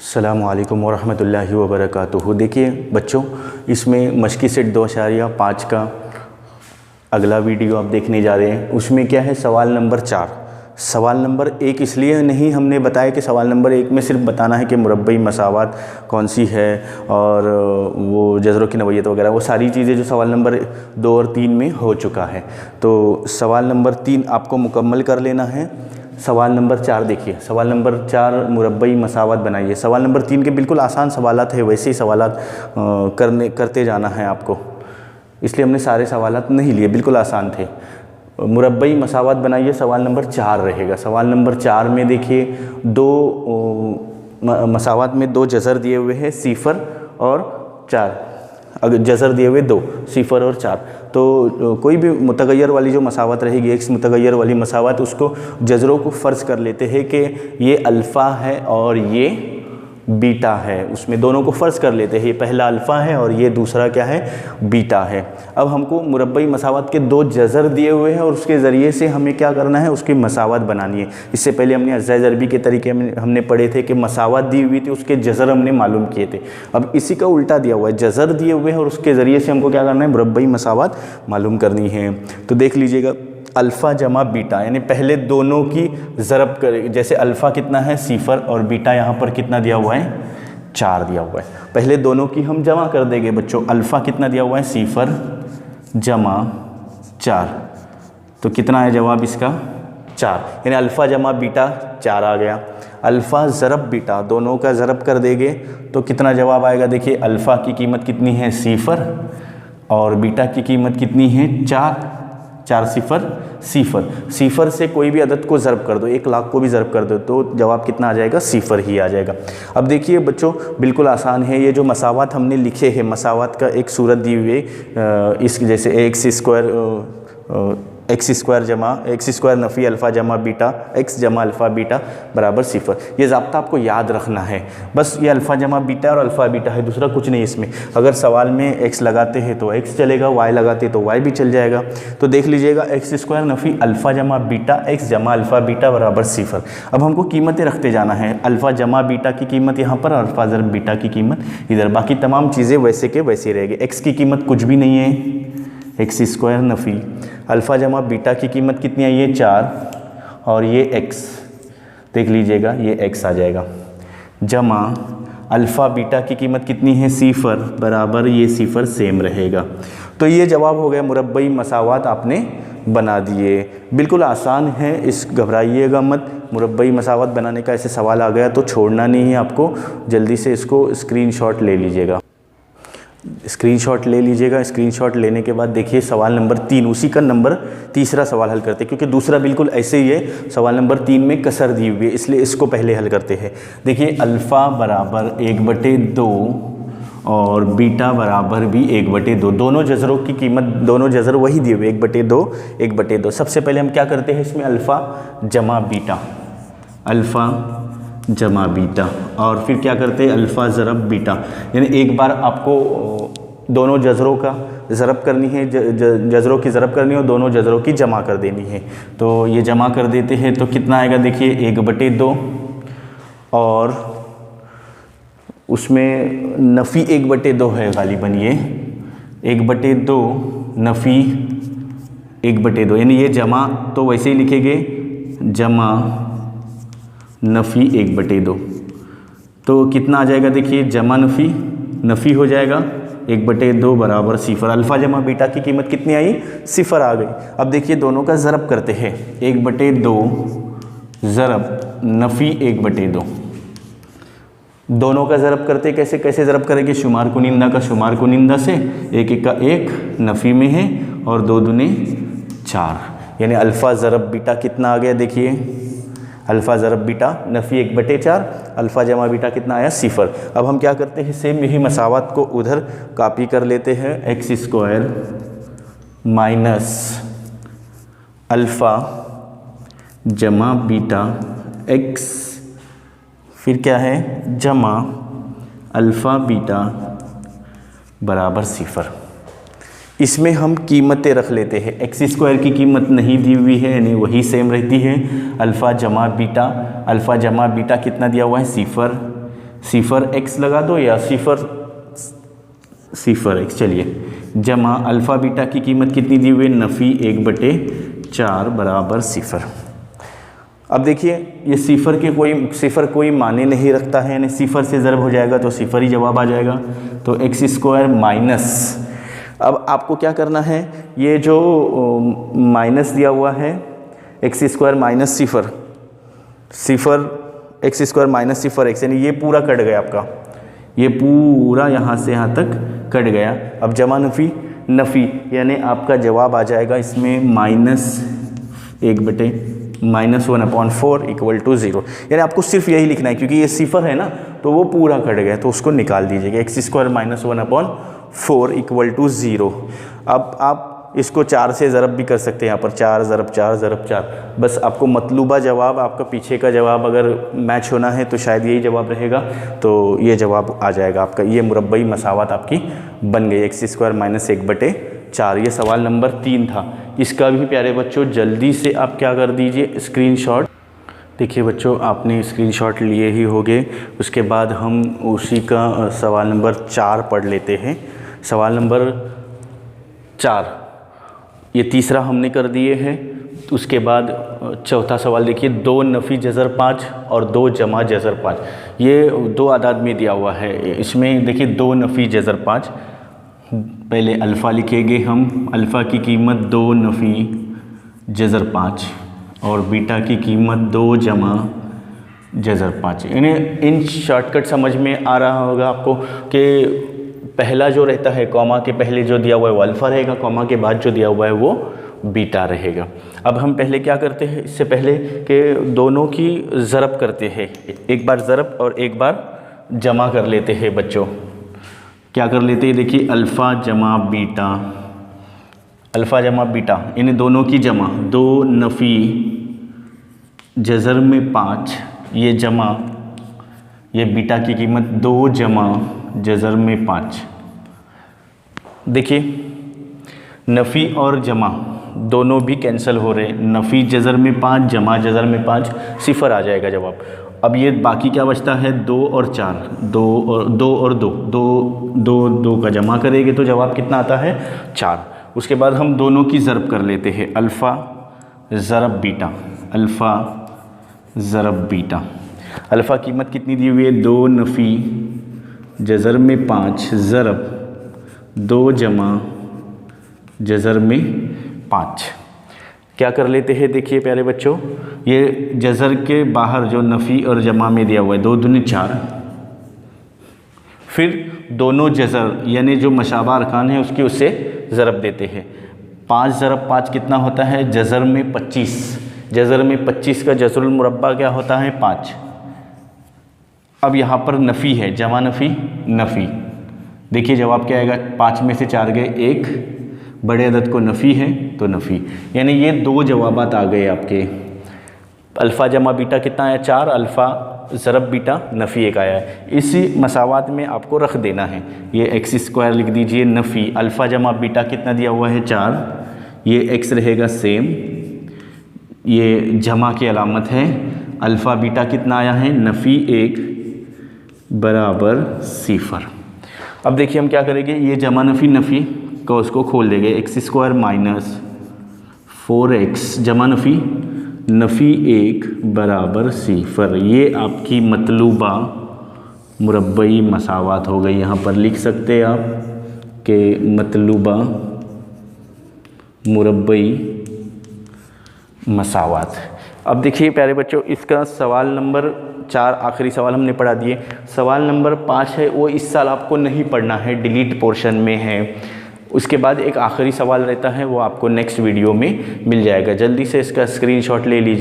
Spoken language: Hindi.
अस्सलामु अलैकुम वरहमतुल्लाहि वबरकातुहू। देखिए बच्चों, इसमें मशक़ी सेट 2.5 का अगला वीडियो आप देखने जा रहे हैं। उसमें क्या है, सवाल नंबर 4। सवाल नंबर 1 इसलिए नहीं हमने बताया कि सवाल नंबर 1 में सिर्फ बताना है कि मुरब्बई मसावात कौन सी है और वो जज़रों की नवैयत वगैरह, वो सारी चीज़ें जो सवाल नंबर 2 और 3 में हो चुका है। तो सवाल नंबर 3 आपको मुकम्मल कर लेना है। सवाल नंबर 4 देखिए, सवाल नंबर 4 मुरब्बई मसावत बनाइए। सवाल नंबर 3 के बिल्कुल आसान सवालात है, वैसे ही सवालात करते जाना है आपको, इसलिए हमने सारे सवालात नहीं लिए, बिल्कुल आसान थे। मुरब्बई मसावत बनाइए, सवाल नंबर 4 रहेगा। सवाल नंबर 4 में देखिए दो मसावत में 2 जज़र दिए हुए हैं, 0 और 4। अगर जज़र दिए हुए 2, 0 और 4, तो कोई भी मुतगय्यर वाली जो मसावत रहेगी, एक्स मुतगय्यर वाली मसावत, उसको जज़रों को फ़र्ज़ कर लेते हैं कि ये अल्फ़ा है और ये बीटा है। उसमें दोनों को फ़र्ज़ कर लेते हैं, ये पहला अल्फ़ा है और ये दूसरा क्या है, बीटा है। अब हमको मुरब्बई मसावत के 2 जज़र दिए हुए हैं और उसके ज़रिए से हमें क्या करना है, उसकी मसावत बनानी है। इससे पहले हमने अज़्ज़ा ज़रबी के तरीके में हमने पढ़े थे कि मसावत दी हुई थी, उसके जज़र हमने मालूम किए थे। अब इसी का उल्टा दिया हुआ है, जज़र दिए हुए हैं और उसके ज़रिए से हमको क्या करना है, मुरब्बई मसावत मालूम करनी है। तो देख लीजिएगा, अल्फ़ा जमा बीटा, यानी पहले दोनों की ज़रब करें। जैसे अल्फ़ा कितना है, 0 और बीटा यहाँ पर कितना दिया हुआ है, 4 दिया हुआ है। पहले दोनों की हम जमा कर देंगे बच्चों। अल्फ़ा कितना दिया हुआ है, 0 जमा 4, तो कितना है जवाब इसका, 4। यानी अल्फ़ा जमा बीटा 4 आ गया। अल्फ़ा ज़रब बीटा, दोनों का ज़रब कर देंगे तो कितना जवाब आएगा। देखिए अल्फ़ा की कीमत कितनी है, 0 और बीटा की कीमत कितनी है, 4। 4 0 0। 0 से कोई भी अदद को ज़रब कर दो, 1 लाख को भी ज़रब कर दो तो जवाब कितना आ जाएगा, 0 ही आ जाएगा। अब देखिए बच्चों, बिल्कुल आसान है। ये जो मसावत हमने लिखे हैं, मसावत का एक सूरत दी हुई है, इस जैसे एक्स स्क्वायर जमा एक्स स्क्वायर नफ़ी अल्फ़ा जमा बीटा एक्स जमा अल्फ़ा बीटा बराबर 0। ये ज़ाब्ता आपको याद रखना है। बस ये अल्फ़ा जमा बीटा और अल्फ़ा बीटा है, दूसरा कुछ नहीं इसमें। अगर सवाल में एक्स लगाते हैं तो एक्स चलेगा, वाई लगाते हैं तो वाई भी चल जाएगा। तो देख लीजिएगा, एक्स स्क्वायर नफ़ी अल्फ़ा जमा बीटा एक्स जमा अल्फ़ा बीटा बराबर 0। अब हमको कीमतें रखते जाना है। अल्फ़ा जमा बीटा की कीमत यहाँ पर, अल्फ़ा ज़रब बीटा की कीमत इधर, बाकी तमाम चीज़ें वैसे के वैसे रहेगी। एक्स की कीमत कुछ भी नहीं है, एक्स स्क्वायर नफ़ी अल्फ़ा जमा बीटा की कीमत कितनी आई है, 4 और ये एक्स, देख लीजिएगा ये एक्स आ जाएगा, जमा अल्फ़ा बीटा की कीमत कितनी है, 0 बराबर ये 0 सेम रहेगा। तो ये जवाब हो गया, मुरब्बई मसावत आपने बना दिए। बिल्कुल आसान है, इस घबराइएगा मत। मुरब्बई मसावत बनाने का ऐसे सवाल आ गया तो छोड़ना नहीं है आपको, जल्दी से इसको स्क्रीनशॉट ले लीजिएगा। स्क्रीनशॉट ले लीजिएगा। स्क्रीनशॉट लेने के बाद देखिए सवाल नंबर 3, उसी का नंबर तीसरा सवाल हल करते हैं, क्योंकि दूसरा बिल्कुल ऐसे ही है। सवाल नंबर 3 में कसर दी हुई है, इसलिए इसको पहले हल करते हैं। देखिए अल्फ़ा बराबर 1/2 और बीटा बराबर भी 1/2, दोनों जज़रों की कीमत, दोनों जज़र वही दिए हुए 1/2 1/2। सबसे पहले हम क्या करते हैं, इसमें अल्फ़ा जमा बीटा, अल्फ़ा जमा बीटा, और फिर क्या करते हैं, अल्फ़ा ज़रब बीटा। यानी एक बार आपको दोनों जज़रों का ज़रब करनी है, जज़रों की ज़रब करनी है और दोनों जज़रों की जमा कर देनी है। तो ये जमा कर देते हैं तो कितना आएगा, देखिए 1/2 और उसमें नफ़ी 1/2 है गालिबन, ये 1/2 नफ़ी 1/2, यानी ये जमा तो वैसे ही लिखेंगे, जमा नफ़ी 1/2। तो कितना आ जाएगा, देखिए जमा नफ़ी हो जाएगा 1/2 बराबर 0। अल्फ़ा जमा बीटा की कीमत कितनी आई, 0 आ गई। अब देखिए दोनों का ज़रब करते हैं, 1/2 ज़रब नफ़ी 1/2। दोनों का ज़रब करते कैसे कैसे ज़रब करेंगे, शुमार कुनिंदा का शुमार कुनिंदा से, 1 1 का 1 नफ़ी में है और 2 दूने 4, यानी अल्फ़ा ज़रब बीटा कितना आ गया, देखिए अल्फ़ा ज़रब बीटा नफ़ी 1/4, अल्फ़ा जमा बीटा कितना आया, 0। अब हम क्या करते हैं, सेम यही मसावत को उधर कॉपी कर लेते हैं, एक्स स्क्वायर माइनस अल्फ़ा जमा बीटा एक्स, फिर क्या है, जमा अल्फ़ा बीटा बराबर 0। इसमें हम कीमतें रख लेते हैं। एक्स स्क्वायर की कीमत नहीं दी हुई है, यानी वही सेम रहती है। अल्फ़ा जमा बीटा कितना दिया हुआ है, 0 सिफर x लगा दो या सिफर x, चलिए, जमा अल्फ़ा बीटा की कीमत कितनी दी हुई है, नफ़ी 1/4 बराबर सिफर। अब देखिए ये सिफर कोई माने नहीं रखता है, यानी सिफर से ज़रब हो जाएगा तो सिफर ही जवाब आ जाएगा। तो x² माइनस, अब आपको क्या करना है, ये जो माइनस दिया हुआ है x² माइनस सिफर x² माइनस सिफर x, यानी ये पूरा कट गया आपका, ये पूरा यहाँ से यहाँ तक कट गया। अब जमा नफ़ी यानी आपका जवाब आ जाएगा इसमें -1/-1/4 = 0। यानी आपको सिर्फ यही लिखना है, क्योंकि ये सिफर है ना तो वो पूरा कट गया, तो उसको निकाल दीजिएगा। x² -1/4 = 0। अब आप इसको 4 से ज़रब भी कर सकते हैं, यहाँ पर 4 × 4 × 4। बस आपको मतलूबा जवाब, आपका पीछे का जवाब अगर मैच होना है तो शायद यही जवाब रहेगा, तो ये जवाब आ जाएगा आपका। ये मुरब्बई मसावत आपकी बन गई, x² -1/4। ये सवाल नंबर 3 था। इसका भी प्यारे बच्चों जल्दी से आप क्या कर दीजिए, स्क्रीनशॉट। देखिए बच्चों, आपने स्क्रीनशॉट लिए ही होंगे। उसके बाद हम उसी का सवाल नंबर 4 पढ़ लेते हैं। सवाल नंबर 4, ये तीसरा हमने कर दिए हैं। उसके बाद चौथा सवाल देखिए, 2 नफ़ी जज़र 5 और 2 जमा जज़र 5, ये 2 आदाद में दिया हुआ है। इसमें देखिए 2 नफ़ी जज़र 5, पहले अल्फ़ा लिखेंगे हम, अल्फ़ा की कीमत 2 नफ़ी जज़र 5 और बीटा की कीमत 2 जमा जज़र 5। यानी इन शॉर्टकट समझ में आ रहा होगा आपको कि पहला जो रहता है कॉमा के पहले जो दिया हुआ है वो अल्फ़ा रहेगा, कॉमा के बाद जो दिया हुआ है वो बीटा रहेगा। अब हम पहले क्या करते हैं, इससे पहले कि दोनों की ज़रब करते हैं, एक बार ज़रब और एक बार जमा कर लेते हैं बच्चों। क्या कर लेते हैं, देखिए अल्फ़ा जमा बीटा, इन दोनों की जमा, 2 नफ़ी जज़र में 5, ये जमा, ये बीटा की कीमत 2 जमा जज़र में 5। देखिए नफ़ी और जमा दोनों भी कैंसिल हो रहे हैं, नफ़ी जज़र में 5 जमा जज़र में 5, सिफर आ जाएगा जवाब। अब ये बाकी क्या बचता है, 2 और 4, 2 का जमा करेंगे तो जवाब कितना आता है, 4। उसके बाद हम दोनों की ज़रब कर लेते हैं, अल्फ़ा ज़रब बीटा। अल्फ़ा कीमत कितनी दी हुई है, 2 नफ़ी जज़र में 5 ज़रब 2 जमा जज़र में 5। क्या कर लेते हैं, देखिए प्यारे बच्चों, ये जज़र के बाहर जो नफ़ी और जमा में दिया हुआ है 2 दूनी 4, फिर दोनों जज़र यानी जो मशाबा अरकान है उसकी उससे ज़रब देते हैं। 5 ज़रब 5 कितना होता है, जज़र में 25, जज़र में 25 का जज़रुल मुरब्बा क्या होता है, 5। अब यहाँ पर नफ़ी है, जमा नफ़ी, देखिए जवाब क्या आएगा, 5 में से 4 गए 1, बड़े अदद को नफ़ी है तो नफ़ी, यानी ये 2 जवाबात आ गए आपके। अल्फ़ा जमा बीटा कितना आया, 4, अल्फ़ा ज़रब बीटा नफ़ी 1 आया है। इसी मसावात में आपको रख देना है, ये x² लिख दीजिए, नफ़ी अल्फ़ा जमा बीटा कितना दिया हुआ है, 4, ये x रहेगा सेम, ये जमा की अलामत है, अल्फ़ा बीटा कितना आया है, नफ़ी 1 बराबर सिफर। अब देखिए हम क्या करेंगे, ये जमा नफ़ी को उसको खोल देंगे, x² - 4x जमा नफ़ी 1 बराबर सिफर। ये आपकी मतलूबा मुरब्बई मसावात हो गई। यहाँ पर लिख सकते हैं आप कि मतलूबा मुरब्बई मसावात। अब देखिए प्यारे बच्चों, इसका सवाल नंबर 4 आखिरी सवाल हमने पढ़ा दिए। सवाल नंबर 5 है वो इस साल आपको नहीं पढ़ना है, डिलीट पोर्शन में है। उसके बाद एक आखिरी सवाल रहता है वो आपको नेक्स्ट वीडियो में मिल जाएगा। जल्दी से इसका स्क्रीनशॉट ले लीजिए।